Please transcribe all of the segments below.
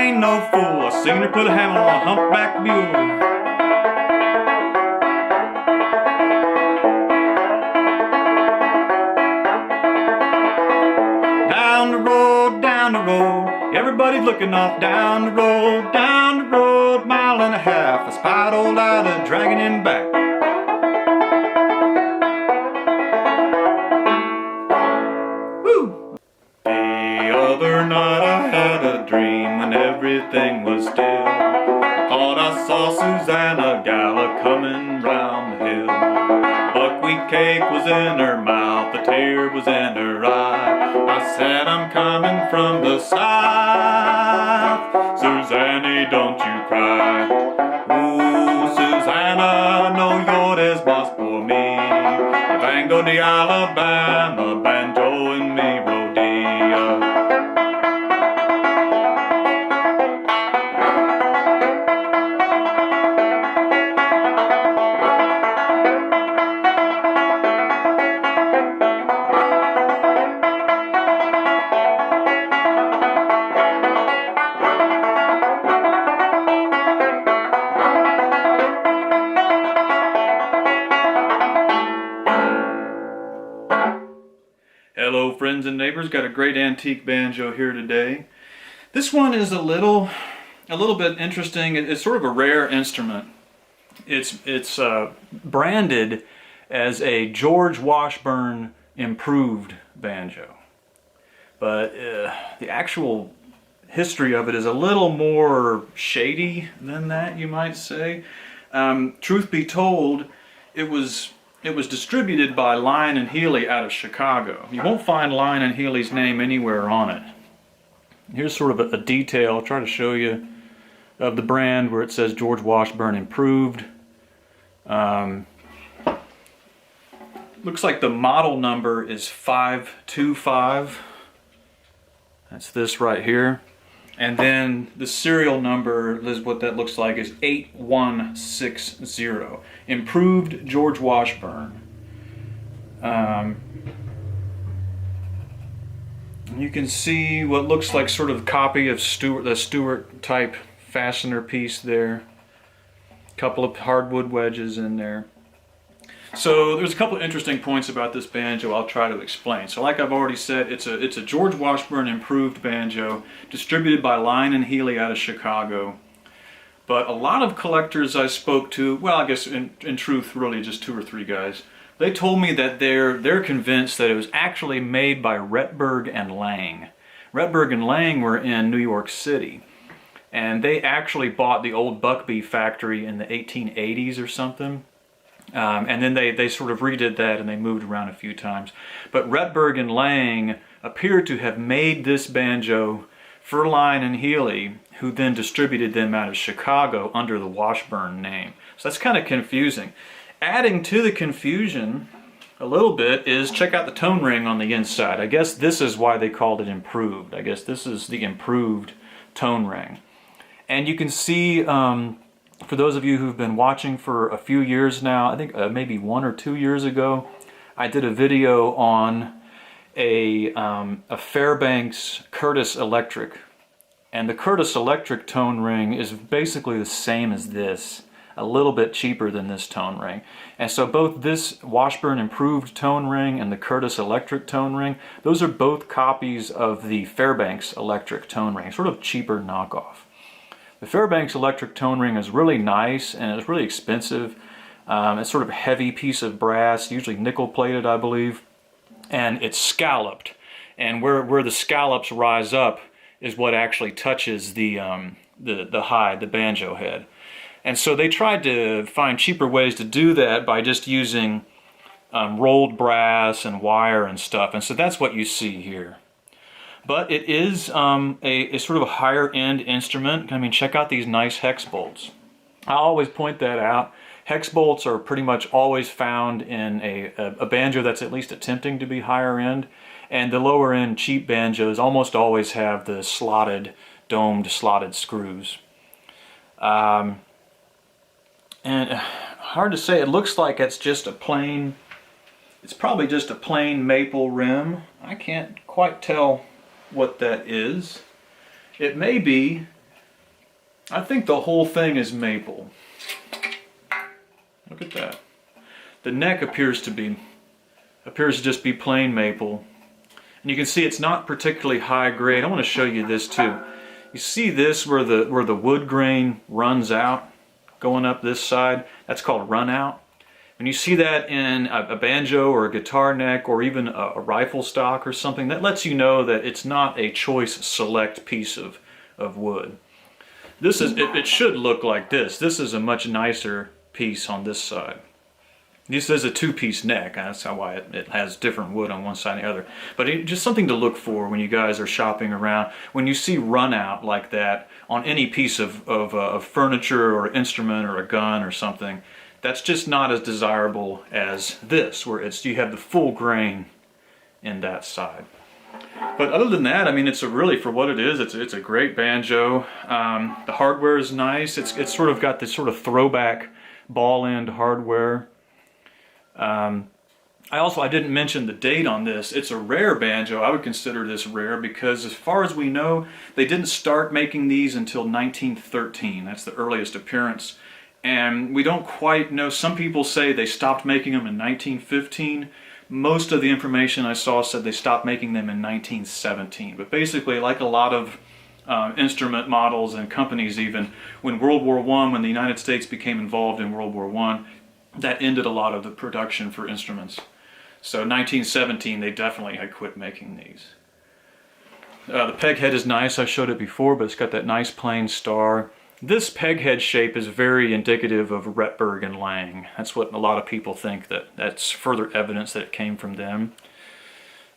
ain't no fool. I seen her put a hammer on a humpback mule. Down the road, everybody's looking off. Down the road, mile and a half. I spied old Ida dragging him back. Woo! The other night I had a dream when everything was still. I thought I saw Susannah gala coming round the hill. Buckwheat cake was in her mouth, a tear was in her eye. I said, I'm coming from the south. Susanny, don't you cry. Ooh, Susannah, know you're as boss for me. If I ain't go to Alabama, banjo and me rodeo. Hello friends and neighbors, got a great antique banjo here today. This one is a little bit interesting. It's sort of a rare instrument. It's branded as a George Washburn improved banjo. But the actual history of it is a little more shady than that, you might say. Truth be told, it was distributed by Lyon Healy out of Chicago. You won't find Lyon Healy's name anywhere on it. Here's sort of a detail, I'll try to show you, of the brand where it says George Washburn Improved. Looks like the model number is 525. That's this right here. And then the serial number, is what that looks like, is 8160. Improved George Washburn. You can see what looks like sort of a copy of Stewart, the Stewart type fastener piece there. A couple of hardwood wedges in there. So there's a couple of interesting points about this banjo I'll try to explain. So like I've already said, it's a George Washburn improved banjo distributed by Lyon Healy out of Chicago. But a lot of collectors I spoke to, well, I guess in truth really just 2 or 3 guys, they told me that they're convinced that it was actually made by Rettberg and Lange. Rettberg and Lange were in New York City, and they actually bought the old Buckbee factory in the 1880s or something. And then they sort of redid that and they moved around a few times. But Rettberg and Lange appear to have made this banjo for Lyon Healy, who then distributed them out of Chicago under the Washburn name. So that's kind of confusing. Adding to the confusion a little bit is, check out the tone ring on the inside. I guess this is why they called it improved. I guess this is the improved tone ring. And you can see, for those of you who've been watching for a few years now, I think maybe 1 or 2 years ago, I did a video on a Fairbanks Curtis Electric. And the Curtis Electric tone ring is basically the same as this, a little bit cheaper than this tone ring. And so both this Washburn improved tone ring and the Curtis Electric tone ring, those are both copies of the Fairbanks Electric tone ring, sort of cheaper knockoff. The Fairbanks Electric tone ring is really nice and it's really expensive. It's sort of a heavy piece of brass, usually nickel plated, I believe, and it's scalloped. And where the scallops rise up is what actually touches the hide, the banjo head. And so they tried to find cheaper ways to do that by just using rolled brass and wire and stuff. And so that's what you see here. But it is a sort of a higher end instrument. I mean, check out these nice hex bolts. I always point that out. Hex bolts are pretty much always found in a banjo that's at least attempting to be higher end. And the lower end cheap banjos almost always have the slotted, domed slotted screws. And hard to say, it looks like it's just a plain, it's probably just a plain maple rim. I can't quite tell what that is. It may be I think the whole thing is maple. Look at that. The neck appears to just be plain maple. And you can see it's not particularly high grade. I want to show you this too. You see this where the wood grain runs out, going up this side? That's called run out. When you see that in a banjo or a guitar neck or even a rifle stock or something, that lets you know that it's not a choice select piece of wood. It should look like this. This is a much nicer piece on this side. This is a two-piece neck. That's why it has different wood on one side and the other. But just something to look for when you guys are shopping around. When you see run out like that on any piece of furniture or instrument or a gun or something, that's just not as desirable as this, where you have the full grain in that side. But other than that, I mean, it's really, for what it is, it's a great banjo. The hardware is nice. It's sort of got this sort of throwback ball end hardware. I didn't mention the date on this. It's a rare banjo. I would consider this rare because, as far as we know, they didn't start making these until 1913. That's the earliest appearance. And we don't quite know. Some people say they stopped making them in 1915. Most of the information I saw said they stopped making them in 1917. But basically, like a lot of instrument models and companies even, when World War I, when the United States became involved in World War I, that ended a lot of the production for instruments. So 1917, they definitely had quit making these. The peg head is nice. I showed it before, but it's got that nice plain star. This peg head shape is very indicative of Rettberg and Lange. That's what a lot of people think, that's further evidence that it came from them.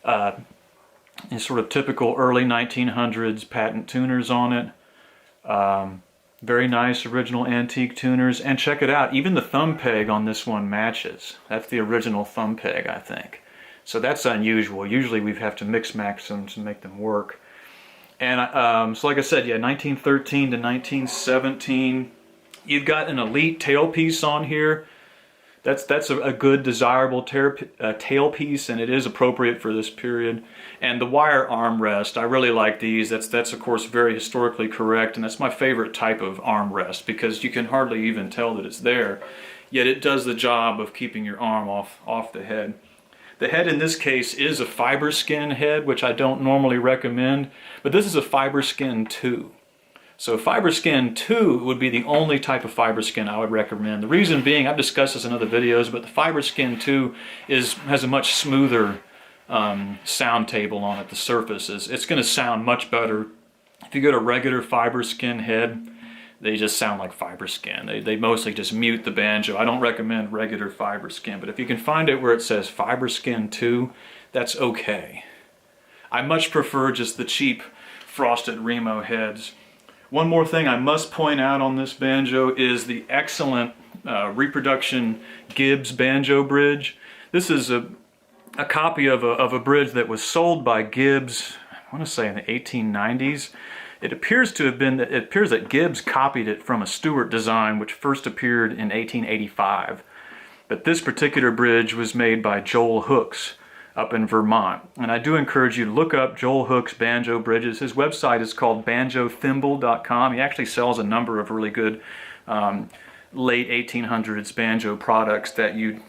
It's sort of typical early 1900s patent tuners on it. Very nice original antique tuners. And check it out, even the thumb peg on this one matches. That's the original thumb peg, I think. So that's unusual. Usually we have to mix-max them to make them work. And so like I said, yeah, 1913 to 1917. You've got an elite tailpiece on here. That's a good, desirable tailpiece, and it is appropriate for this period. And the wire armrest, I really like these. That's of course very historically correct, and that's my favorite type of armrest because you can hardly even tell that it's there, yet it does the job of keeping your arm off the head. The head in this case is a Fiberskyn head, which I don't normally recommend, but this is a Fiberskyn 2. So Fiberskyn 2 would be the only type of Fiberskyn I would recommend. The reason being, I've discussed this in other videos, but the Fiberskyn 2 has a much smoother sound table on it. The surface it's going to sound much better. If you go to regular Fiberskyn head, they just sound like Fiberskyn. They mostly just mute the banjo. I don't recommend regular Fiberskyn, but if you can find it where it says Fiberskyn 2, that's okay. I much prefer just the cheap frosted Remo heads. One more thing I must point out on this banjo is the excellent reproduction Gibbs banjo bridge. This is a copy of a bridge that was sold by Gibbs, I want to say in the 1890s. It appears that Gibbs copied it from a Stewart design which first appeared in 1885. But this particular bridge was made by Joel Hooks up in Vermont. And I do encourage you to look up Joel Hooks banjo bridges. His website is called banjothimble.com. He actually sells a number of really good late 1800s banjo products that you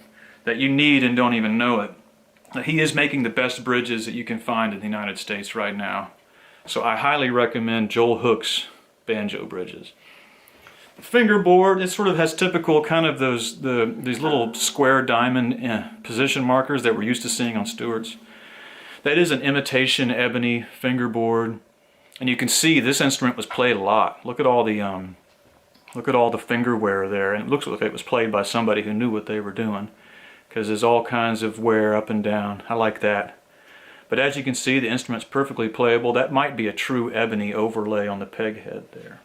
need and don't even know it. He is making the best bridges that you can find in the United States right now. So I highly recommend Joel Hooks banjo bridges. The fingerboard, it sort of has typical kind of these little square diamond position markers that we're used to seeing on Stewart's. That is an imitation ebony fingerboard, and you can see this instrument was played a lot. Look at all the finger wear there, and it looks like it was played by somebody who knew what they were doing, because there's all kinds of wear up and down. I like that. But as you can see, the instrument's perfectly playable. That might be a true ebony overlay on the peg head there.